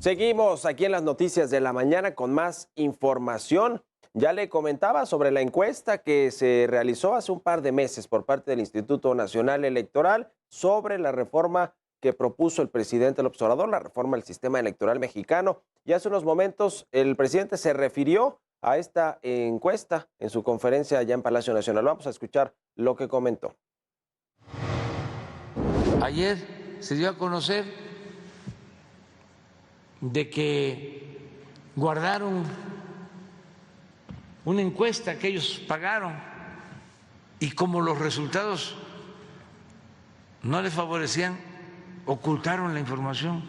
Seguimos aquí en las noticias de la mañana con más información. Ya le comentaba sobre la encuesta que se realizó hace un par de meses por parte del Instituto Nacional Electoral sobre la reforma que propuso el presidente López Obrador, la reforma del sistema electoral mexicano. Y hace unos momentos el presidente se refirió a esta encuesta en su conferencia allá en Palacio Nacional. Vamos a escuchar lo que comentó. Ayer se dio a conocer de que guardaron una encuesta que ellos pagaron y como los resultados no les favorecían, ocultaron la información.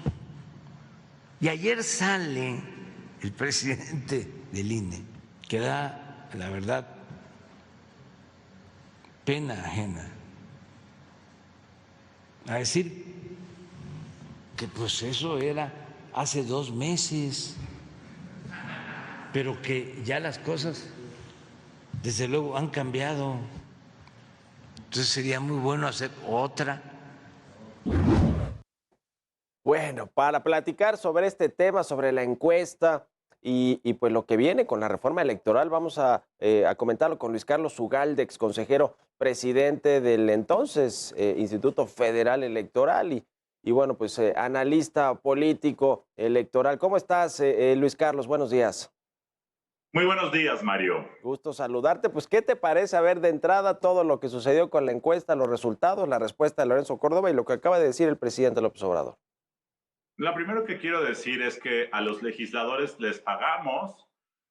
Y ayer sale el presidente del INE, que da, la verdad, pena ajena, a decir que pues eso era hace 2 meses, pero que ya las cosas desde luego han cambiado. Entonces sería muy bueno hacer otra. Bueno, para platicar sobre este tema, sobre la encuesta pues lo que viene con la reforma electoral, vamos a comentarlo con Luis Carlos Ugalde, ex consejero presidente del entonces Instituto Federal Electoral y bueno, pues analista político electoral. ¿Cómo estás, Luis Carlos? Buenos días. Muy buenos días, Mario. Gusto saludarte. Pues, ¿qué te parece, a ver, de entrada todo lo que sucedió con la encuesta, los resultados, la respuesta de Lorenzo Córdoba y lo que acaba de decir el presidente López Obrador? Lo primero que quiero decir es que a los legisladores les pagamos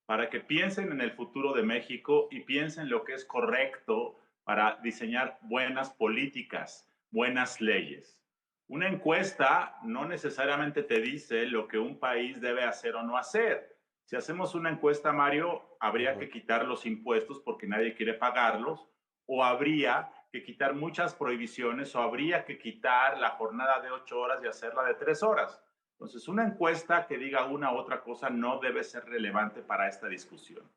para que piensen en el futuro de México y piensen lo que es correcto para diseñar buenas políticas, buenas leyes. Una encuesta no necesariamente te dice lo que un país debe hacer o no hacer. Si hacemos una encuesta, Mario, habría que quitar los impuestos porque nadie quiere pagarlos, o habría que quitar muchas prohibiciones, o habría que quitar la jornada de 8 horas y hacerla de 3 horas. Entonces, una encuesta que diga una u otra cosa no debe ser relevante para esta discusión.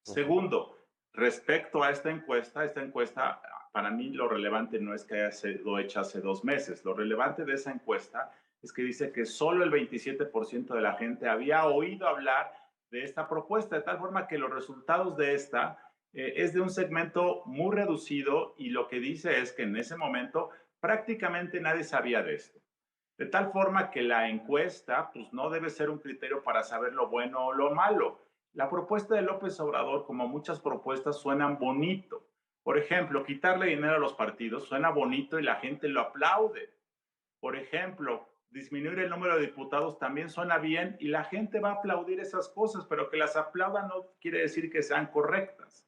Segundo, respecto a esta encuesta, para mí lo relevante no es que haya sido hecha hace 2 meses. Lo relevante de esa encuesta es que dice que solo el 27% de la gente había oído hablar de esta propuesta, de tal forma que los resultados de esta es de un segmento muy reducido y lo que dice es que en ese momento prácticamente nadie sabía de esto. De tal forma que la encuesta pues, no debe ser un criterio para saber lo bueno o lo malo. La propuesta de López Obrador, como muchas propuestas, suenan bonito. Por ejemplo, quitarle dinero a los partidos suena bonito y la gente lo aplaude. Por ejemplo, disminuir el número de diputados también suena bien y la gente va a aplaudir esas cosas, pero que las aplaudan no quiere decir que sean correctas.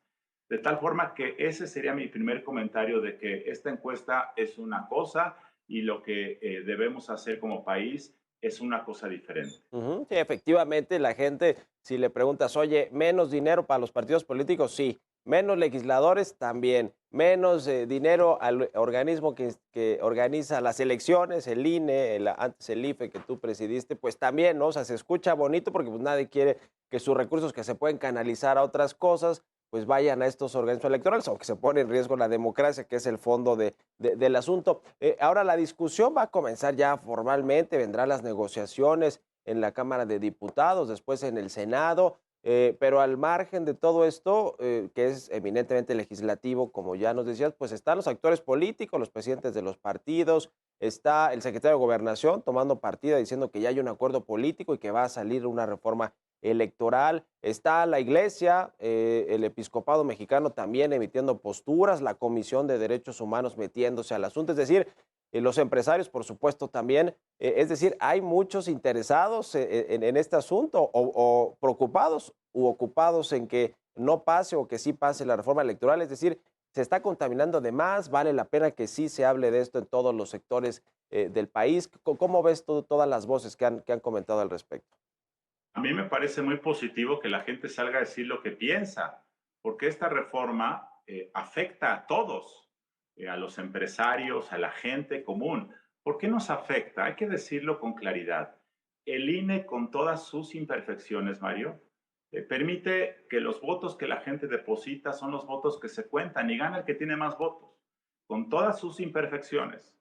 De tal forma que ese sería mi primer comentario de que esta encuesta es una cosa y lo que debemos hacer como país es una cosa diferente. Sí, efectivamente, la gente, si le preguntas, oye, menos dinero para los partidos políticos, sí, menos legisladores también, menos dinero al organismo que organiza las elecciones, el INE, antes el IFE que tú presidiste, pues también, ¿no? O sea, se escucha bonito porque pues nadie quiere que sus recursos que se pueden canalizar a otras cosas, pues vayan a estos organismos electorales, aunque se pone en riesgo la democracia, que es el fondo del asunto. Ahora la discusión va a comenzar ya formalmente, vendrán las negociaciones en la Cámara de Diputados, después en el Senado, pero al margen de todo esto, que es eminentemente legislativo, como ya nos decías, pues están los actores políticos, los presidentes de los partidos, está el secretario de Gobernación tomando partida diciendo que ya hay un acuerdo político y que va a salir una reforma electoral, está la Iglesia, el Episcopado Mexicano también emitiendo posturas, la Comisión de Derechos Humanos metiéndose al asunto, es decir, los empresarios, por supuesto, también, es decir, hay muchos interesados en este asunto o preocupados u ocupados en que no pase o que sí pase la reforma electoral, es decir, se está contaminando de más, vale la pena que sí se hable de esto en todos los sectores del país. ¿Cómo ves tú todas las voces que han comentado al respecto? A mí me parece muy positivo que la gente salga a decir lo que piensa, porque esta reforma afecta a todos, a los empresarios, a la gente común. ¿Por qué nos afecta? Hay que decirlo con claridad. El INE, con todas sus imperfecciones, Mario, permite que los votos que la gente deposita son los votos que se cuentan y gana el que tiene más votos, con todas sus imperfecciones.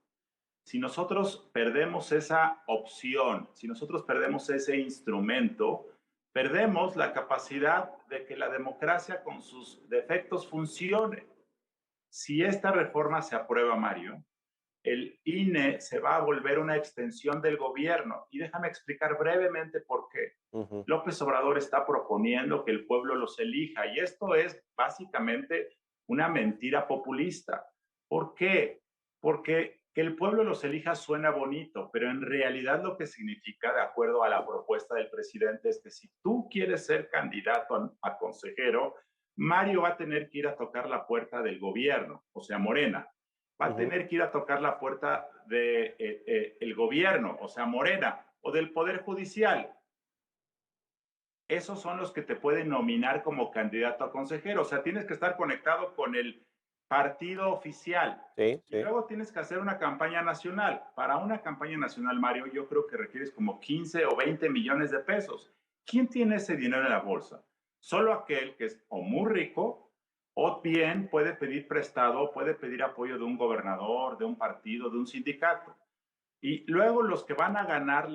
Si nosotros perdemos esa opción, si nosotros perdemos ese instrumento, perdemos la capacidad de que la democracia con sus defectos funcione. Si esta reforma se aprueba, Mario, el INE se va a volver una extensión del gobierno. Y déjame explicar brevemente por qué. Ujú. López Obrador está proponiendo que el pueblo los elija y esto es básicamente una mentira populista. ¿Por qué? Porque que el pueblo los elija suena bonito, pero en realidad lo que significa, de acuerdo a la propuesta del presidente, es que si tú quieres ser candidato a consejero, Mario va a tener que ir a tocar la puerta del gobierno, o sea, Morena. Va a Ujú. tener que ir a tocar la puerta del gobierno, o sea, Morena, o del Poder Judicial. Esos son los que te pueden nominar como candidato a consejero. O sea, tienes que estar conectado con el partido oficial. Sí, Y sí. luego tienes que hacer una campaña nacional. Para una campaña nacional, Mario, yo creo que requieres como 15 o 20 millones de pesos. ¿Quién tiene ese dinero en la bolsa? Solo aquel que es o muy rico o bien puede pedir prestado, puede pedir apoyo de un gobernador, de un partido, de un sindicato. Y luego los que van a ganar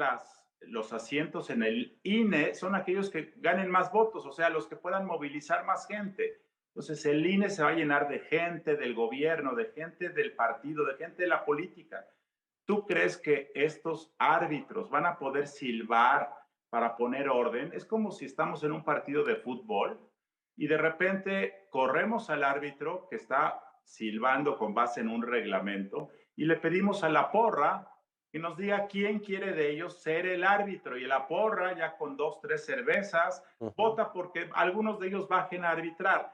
los asientos en el INE son aquellos que ganen más votos, o sea, los que puedan movilizar más gente. Entonces el INE se va a llenar de gente del gobierno, de gente del partido, de gente de la política. ¿Tú crees que estos árbitros van a poder silbar para poner orden? Es como si estamos en un partido de fútbol y de repente corremos al árbitro que está silbando con base en un reglamento y le pedimos a la porra que nos diga quién quiere de ellos ser el árbitro. Y la porra, ya con 2, 3 cervezas, Ujú. vota porque algunos de ellos bajen a arbitrar.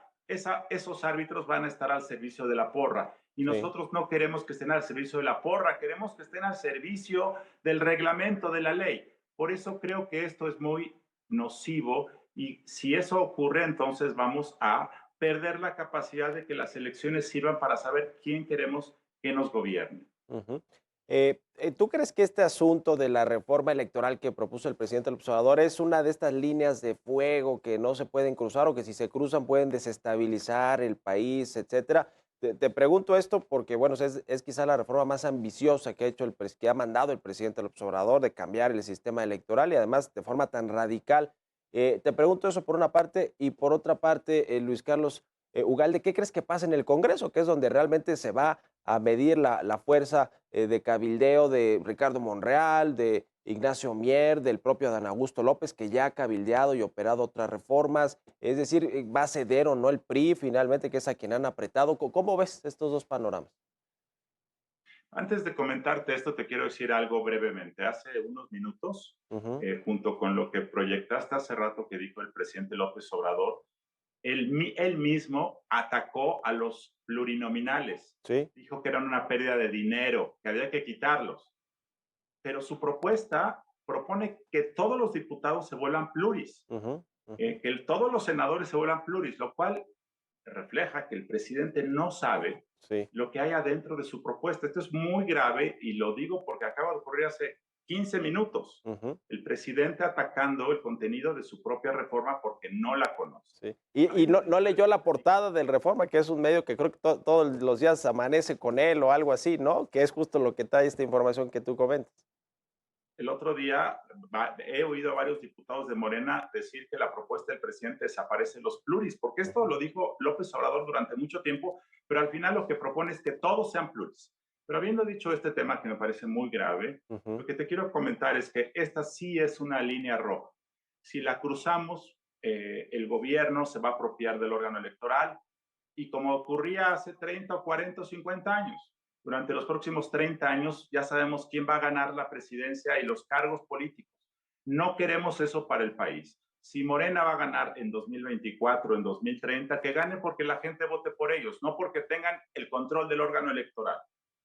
Esos árbitros van a estar al servicio de la porra. Y Sí. nosotros no queremos que estén al servicio de la porra, queremos que estén al servicio del reglamento de la ley. Por eso creo que esto es muy nocivo y si eso ocurre, entonces vamos a perder la capacidad de que las elecciones sirvan para saber quién queremos que nos gobierne. Ujú. ¿Tú crees que este asunto de la reforma electoral que propuso el presidente López Obrador es una de estas líneas de fuego que no se pueden cruzar o que si se cruzan pueden desestabilizar el país, etcétera? Te pregunto esto porque, bueno, es quizá la reforma más ambiciosa que ha hecho que ha mandado el presidente López Obrador de cambiar el sistema electoral y además de forma tan radical. Te pregunto eso por una parte y por otra parte, Luis Carlos Ugalde, ¿qué crees que pasa en el Congreso, que es donde realmente se va a medir la fuerza de cabildeo de Ricardo Monreal, de Ignacio Mier, del propio Adán Augusto López, que ya ha cabildeado y operado otras reformas? Es decir, ¿va a ceder o no el PRI finalmente, que es a quien han apretado? ¿Cómo ves estos dos panoramas? Antes de comentarte esto, te quiero decir algo brevemente. Hace unos minutos, Ujú. junto con lo que proyectaste hace rato que dijo el presidente López Obrador, él mismo atacó a los plurinominales. Sí. Dijo que eran una pérdida de dinero, que había que quitarlos. Pero su propuesta propone que todos los diputados se vuelvan pluris, Ujú. Ujú. que todos los senadores se vuelvan pluris, lo cual refleja que el presidente no sabe Sí. lo que hay adentro de su propuesta. Esto es muy grave y lo digo porque acaba de ocurrir hace 15 minutos. Ujú. El presidente atacando el contenido de su propia reforma porque no la conoce. Sí. Y Habiendo no dicho leyó esto, la portada del Reforma, que es un medio que creo que todos los días amanece con él o algo así, ¿no? Que es justo lo que trae esta información que tú comentas. el otro día he oído a varios diputados de Morena decir que la propuesta del presidente desaparece los pluris, porque esto Ujú. lo dijo López Obrador durante mucho tiempo, pero al final lo que propone es que todos sean pluris. Pero habiendo dicho este tema que me parece muy grave, lo Ujú. que te quiero comentar es que esta sí es una línea roja. Si la cruzamos, el gobierno se va a apropiar del órgano electoral y como ocurría hace 30 o 40 o 50 años, durante los próximos 30 años ya sabemos quién va a ganar la presidencia y los cargos políticos. No queremos eso para el país. Si Morena va a ganar en 2024, en 2030, que gane porque la gente vote por ellos, no porque tengan el control del órgano electoral.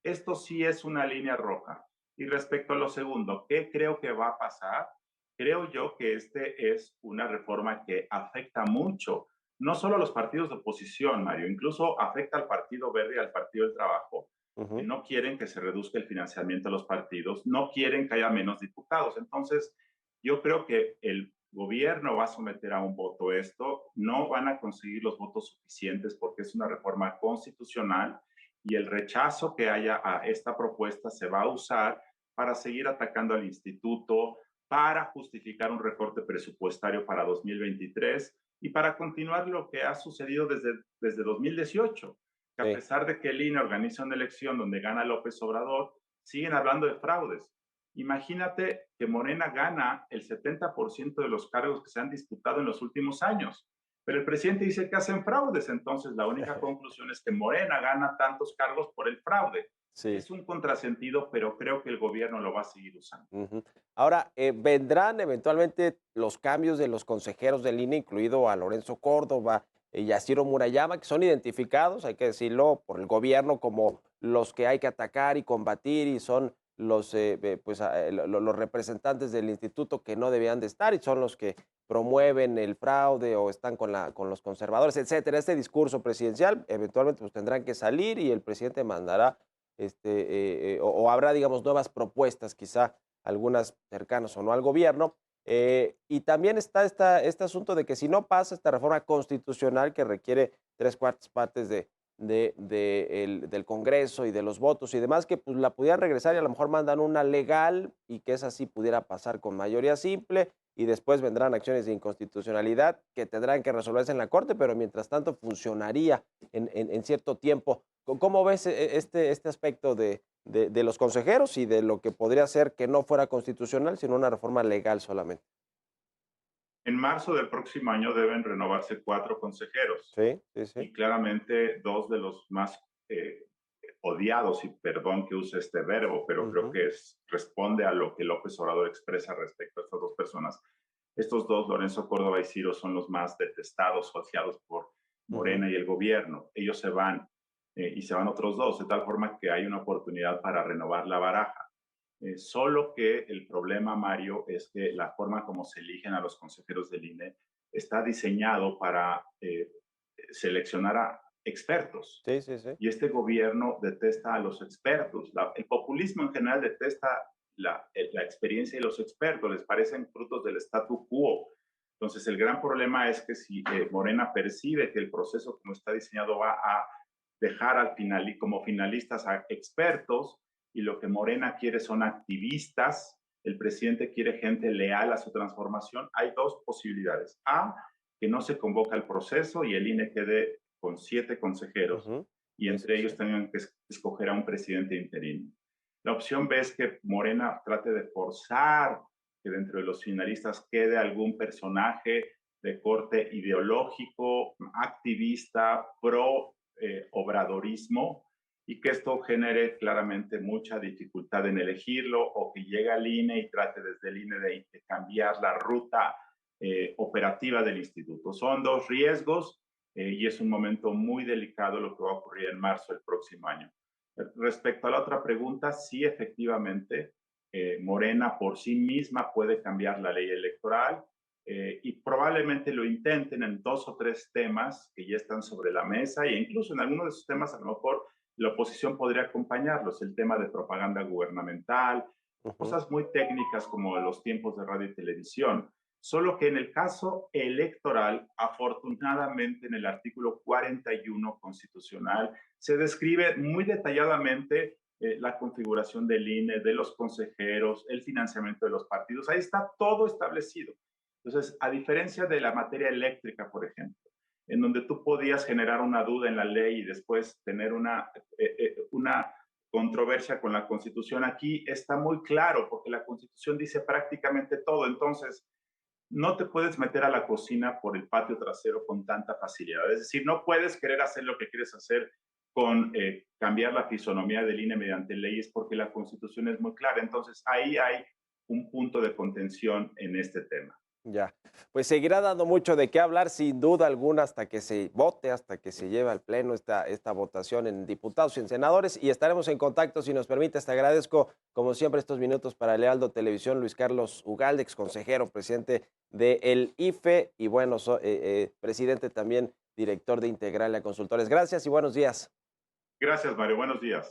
Esto sí es una línea roja. Y respecto a lo segundo, ¿qué creo que va a pasar? Creo yo que este es una reforma que afecta mucho, no solo a los partidos de oposición, Mario, incluso afecta al Partido Verde y al Partido del Trabajo, que Ujú. no quieren que se reduzca el financiamiento a los partidos, no quieren que haya menos diputados. Entonces, yo creo que el gobierno va a someter a un voto esto, no van a conseguir los votos suficientes porque es una reforma constitucional y el rechazo que haya a esta propuesta se va a usar para seguir atacando al instituto, para justificar un recorte presupuestario para 2023 y para continuar lo que ha sucedido desde 2018, que a Sí. pesar de que el INE organiza una elección donde gana López Obrador, siguen hablando de fraudes. Imagínate que Morena gana el 70% de los cargos que se han disputado en los últimos años, pero el presidente dice que hacen fraudes, entonces la única conclusión es que Morena gana tantos cargos por el fraude. Sí. Es un contrasentido, pero creo que el gobierno lo va a seguir usando. Ujú. Ahora, ¿vendrán eventualmente los cambios de los consejeros del INE, incluido a Lorenzo Córdoba y a Ciro Murayama, que son identificados, hay que decirlo, por el gobierno como los que hay que atacar y combatir y son los, los representantes del instituto que no debían de estar y son los que promueven el fraude o están con los conservadores, etcétera? Este discurso presidencial eventualmente pues, tendrán que salir y el presidente mandará o habrá, digamos, nuevas propuestas, quizá algunas cercanas o no al gobierno. Y también está este asunto de que si no pasa esta reforma constitucional que requiere 3/4 partes del Congreso y de los votos y demás, que pues, la pudieran regresar y a lo mejor mandan una legal y que esa sí pudiera pasar con mayoría simple y después vendrán acciones de inconstitucionalidad que tendrán que resolverse en la Corte, pero mientras tanto funcionaría en cierto tiempo. ¿Cómo ves este aspecto de los consejeros y de lo que podría ser que no fuera constitucional, sino una reforma legal solamente? En marzo del próximo año deben renovarse 4 consejeros Sí, sí, sí. y claramente 2 de los más odiados, y perdón que use este verbo, pero creo Ujú, que responde a lo que López Obrador expresa respecto a estas 2 personas. Estos 2, Lorenzo Córdoba y Ciro, son los más detestados, odiados por ujú. Morena y el gobierno. Ellos se van y se van otros 2, de tal forma que hay una oportunidad para renovar la baraja. Solo que el problema, Mario, es que la forma como se eligen a los consejeros del INE está diseñado para seleccionar a expertos. Sí, sí, sí. Y este gobierno detesta a los expertos. El populismo en general detesta la experiencia de los expertos, les parecen frutos del statu quo. Entonces, el gran problema es que si Morena percibe que el proceso como está diseñado va a dejar al final y como finalistas a expertos, y lo que Morena quiere son activistas, el presidente quiere gente leal a su transformación, hay 2 posibilidades. A, que no se convoca el proceso y el INE quede con 7 consejeros Ujú. y Sí, sí, entre sí. ellos tengan que escoger a un presidente interino. La opción B es que Morena trate de forzar que dentro de los finalistas quede algún personaje de corte ideológico, activista, pro obradorismo, y que esto genere claramente mucha dificultad en elegirlo o que llegue al INE y trate desde el INE de cambiar la ruta operativa del instituto. Son 2 riesgos y es un momento muy delicado lo que va a ocurrir en marzo del próximo año. Respecto a la otra pregunta, sí, efectivamente, Morena por sí misma puede cambiar la ley electoral y probablemente lo intenten en 2 o 3 temas que ya están sobre la mesa e incluso en algunos de esos temas a lo mejor la oposición podría acompañarlos, el tema de propaganda gubernamental, Ujú. cosas muy técnicas como los tiempos de radio y televisión. Solo que en el caso electoral, afortunadamente en el artículo 41 constitucional, se describe muy detalladamente la configuración del INE, de los consejeros, el financiamiento de los partidos. Ahí está todo establecido. Entonces, a diferencia de la materia eléctrica, por ejemplo, en donde tú podías generar una duda en la ley y después tener una controversia con la Constitución, aquí está muy claro porque la Constitución dice prácticamente todo. Entonces, no te puedes meter a la cocina por el patio trasero con tanta facilidad. Es decir, no puedes querer hacer lo que quieres hacer con cambiar la fisonomía del INE mediante leyes porque la Constitución es muy clara. Entonces, ahí hay un punto de contención en este tema. Ya, pues seguirá dando mucho de qué hablar, sin duda alguna, hasta que se vote, hasta que se lleve al pleno esta votación en diputados y en senadores, y estaremos en contacto, si nos permites. Te agradezco, como siempre, estos minutos para el Heraldo Televisión, Luis Carlos Ugalde, ex consejero, presidente del IFE, y bueno, presidente también, director de Integralia Consultores. Gracias y buenos días. Gracias, Mario. Buenos días.